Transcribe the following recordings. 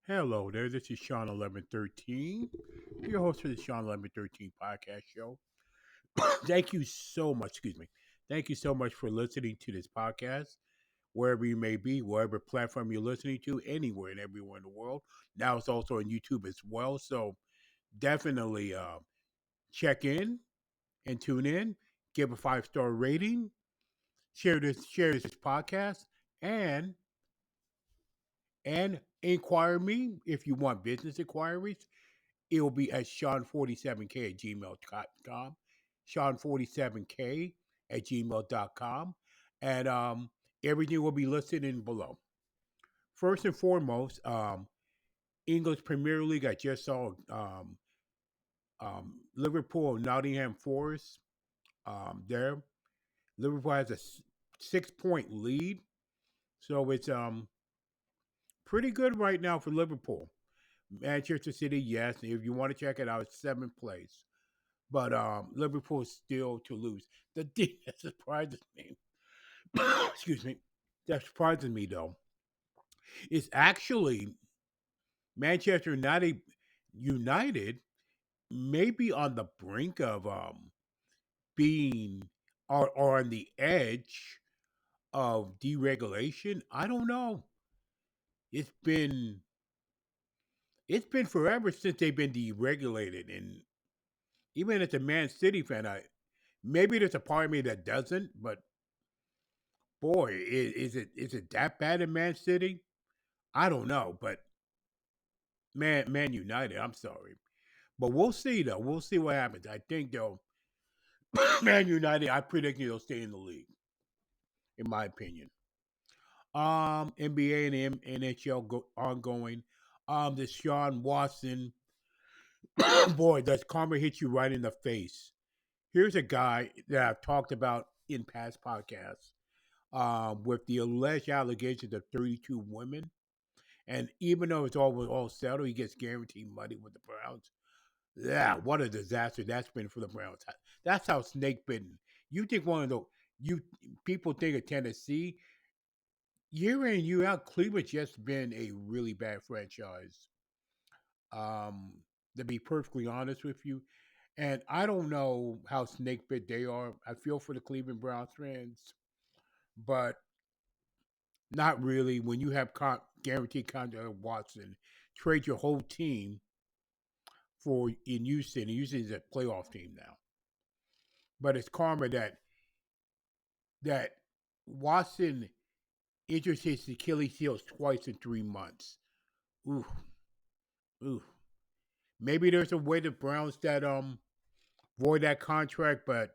Hello there, this is Shawn1113, your host for the Shawn1113 podcast show. Thank you so much, excuse me. Thank you so much for listening to this podcast, wherever you may be, whatever platform you're listening to, anywhere and everywhere in the world. Now it's also on YouTube as well, so definitely check in and tune in, give a 5-star rating, share this podcast, and and inquire me if you want business inquiries. It will be at Shawn47k at gmail.com. Shawn47k at gmail.com. And everything will be listed in below. First and foremost, English Premier League. I just saw Liverpool, Nottingham Forest there. Liverpool has a 6 point lead. So it's pretty good right now for Liverpool. Manchester City, yes. If you want to check it out, it's seventh place. But Liverpool is still to lose. The thing that surprises me, excuse me, that surprises me though, is actually Manchester United may be on the brink of being or on the edge of deregulation. I don't know. It's been it's been forever since they've been deregulated, and even as a Man City fan, I maybe there's a part of me that doesn't, but boy, is it that bad in Man City? I don't know, but Man United, I'm sorry, but we'll see though. We'll see what happens. I think though, Man United, I predict they'll stay in the league, in my opinion. NBA and NHL ongoing. The Sean Watson, boy, does karma hit you right in the face? Here's a guy that I've talked about in past podcasts. With the alleged allegations of 32 women. And even though it's all settled, he gets guaranteed money with the Browns. Yeah, what a disaster that's been for the Browns. That's how snake bitten. You think one of the you people think of Tennessee year in year out, Cleveland's just been a really bad franchise. Um, to be perfectly honest with you, and I don't know how snake bit they are. I feel for the Cleveland Browns fans, but not really. When you have guaranteed contract of Watson, trade your whole team for in Houston. And Houston is a playoff team now, but it's karma that Watson injured his Achilles heels twice in 3 months. Ooh, ooh. Maybe there's a way the Browns that void that contract, but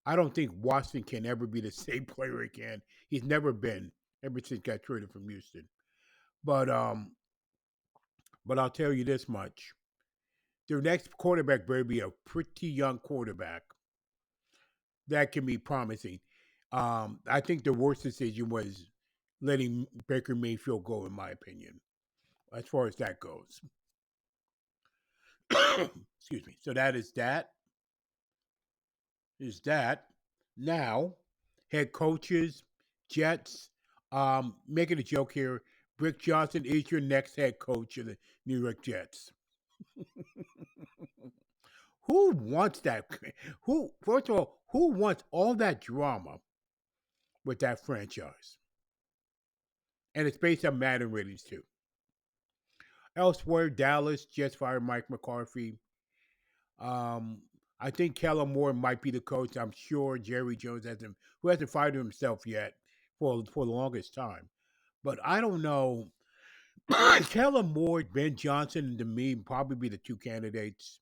I don't think Watson can ever be the same player again. He's never been ever since he got traded from Houston. But um, but I'll tell you this much: their next quarterback better be a pretty young quarterback that can be promising. I think the worst decision was letting Baker Mayfield go, in my opinion, as far as that goes. Excuse me. So that is that. Is that now? Head coaches, Jets. Making a joke here. Brick Johnson is your next head coach of the New York Jets. Who wants that? Who, first of all, who wants all that drama with that franchise? And it's based on Madden ratings too. Elsewhere, Dallas just fired Mike McCarthy. Um, I think Kellen Moore might be the coach. I'm sure Jerry Jones who hasn't fired himself yet for the longest time. But I don't know. Kellen Moore, Ben Johnson, and to me probably be the two candidates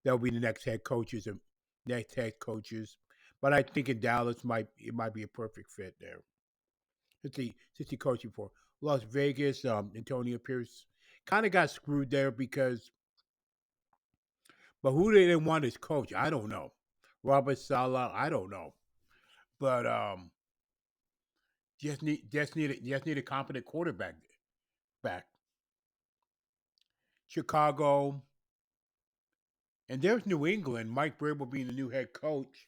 that will be the next head coaches. But I think in Dallas it might be a perfect fit there. Since he coaching for Las Vegas, Antonio Pierce kind of got screwed there because, but who they didn't want as coach, I don't know. Robert Sala, I don't know, but just need a competent quarterback back. Chicago, and there's New England. Mike Vrabel being the new head coach.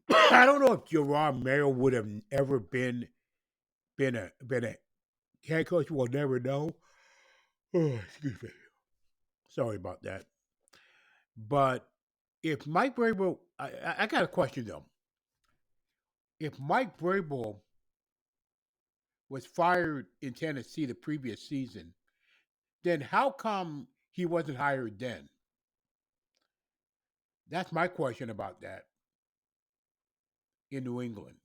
I don't know if Gerard Mayo would have ever been a Head coach will never know. Oh, excuse me. Sorry about that. But if Mike Vrabel, I got a question though. If Mike Vrabel was fired in Tennessee the previous season, then how come he wasn't hired then? That's my question about that in New England.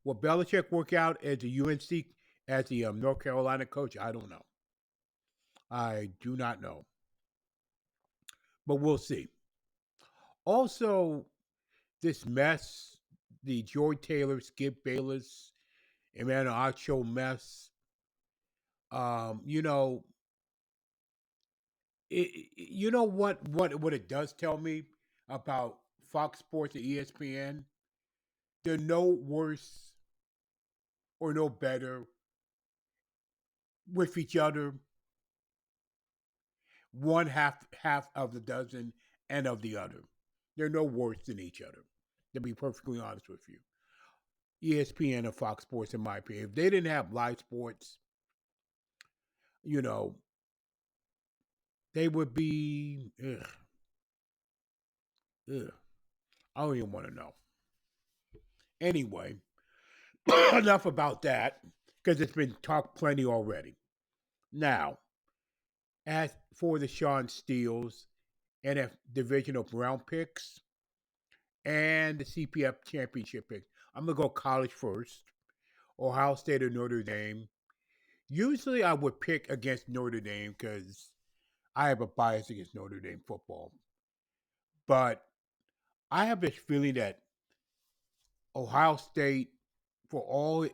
Will Belichick work out as the UNC, as the North Carolina coach? I don't know. I do not know, but we'll see. Also, this mess, the George Taylor, Skip Bayless, Emmanuel Acho mess. You know, you know what it does tell me about Fox Sports and ESPN. They're no worse or no better with each other. One half of the dozen and of the other. They're no worse than each other. To be perfectly honest with you, ESPN and Fox Sports, in my opinion, if they didn't have live sports, you know, they would be. Ugh, ugh. I don't even want to know. Anyway, enough about that because it's been talked plenty already. Now, as for the Shawn Steele's NF divisional round picks and the CPF championship picks, I'm gonna go college first. Ohio State or Notre Dame. Usually, I would pick against Notre Dame because I have a bias against Notre Dame football. But I have this feeling that Ohio State, for all it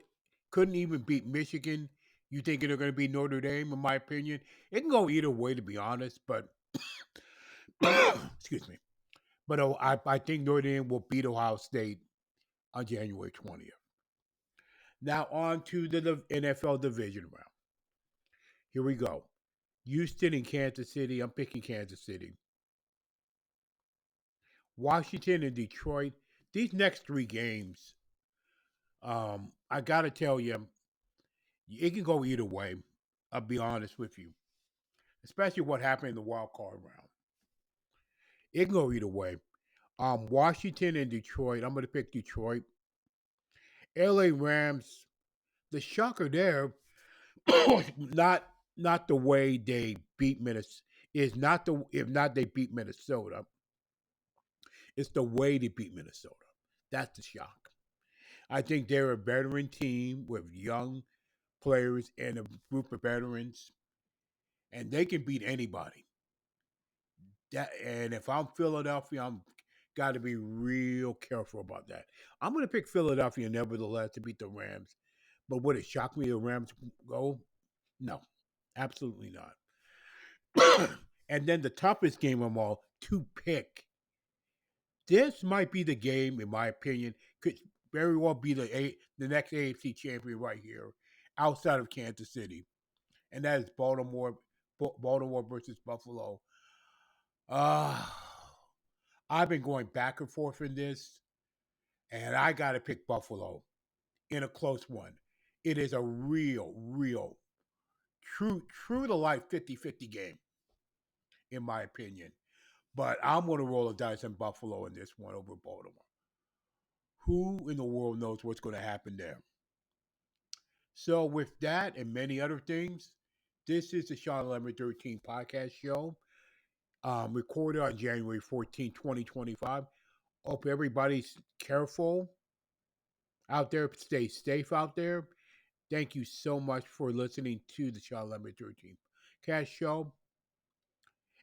couldn't even beat Michigan. You think they're going to beat Notre Dame? In my opinion, it can go either way, to be honest. But excuse me. But I think Notre Dame will beat Ohio State on January 20th. Now on to the NFL division round. Here we go. Houston and Kansas City. I'm picking Kansas City. Washington and Detroit. These next three games, I gotta tell you, it can go either way. I'll be honest with you, especially what happened in the wild card round. It can go either way. Washington and Detroit. I'm going to pick Detroit. LA Rams. The shocker there, not not the way they beat Minnesota. Is not the if not they beat Minnesota. It's the way they beat Minnesota. That's the shock. I think they're a veteran team with young players and a group of veterans, and they can beat anybody. And if I'm Philadelphia, I'm got to be real careful about that. I'm going to pick Philadelphia nevertheless to beat the Rams. But would it shock me if the Rams go? No, absolutely not. And then the toughest game of them all to pick. This might be the game, in my opinion, could very well be the next AFC champion right here, outside of Kansas City, and that is Baltimore versus Buffalo. Uh, I've been going back and forth in this, and I got to pick Buffalo in a close one. It is a real, true to life 50-50 game, in my opinion. But I'm going to roll the dice on Buffalo in this one over Baltimore. Who in the world knows what's going to happen there? So, with that and many other things, this is the Shawn1113 podcast show, recorded on January 14, 2025. Hope everybody's careful out there. Stay safe out there. Thank you so much for listening to the Shawn1113 Cast Show.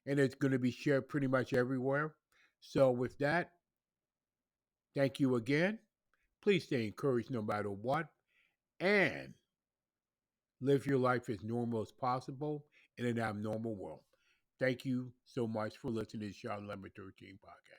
And it's going to be shared pretty much everywhere. So, with that, thank you again. Please stay encouraged no matter what. And live your life as normal as possible in an abnormal world. Thank you so much for listening to the Shawn1113 podcast.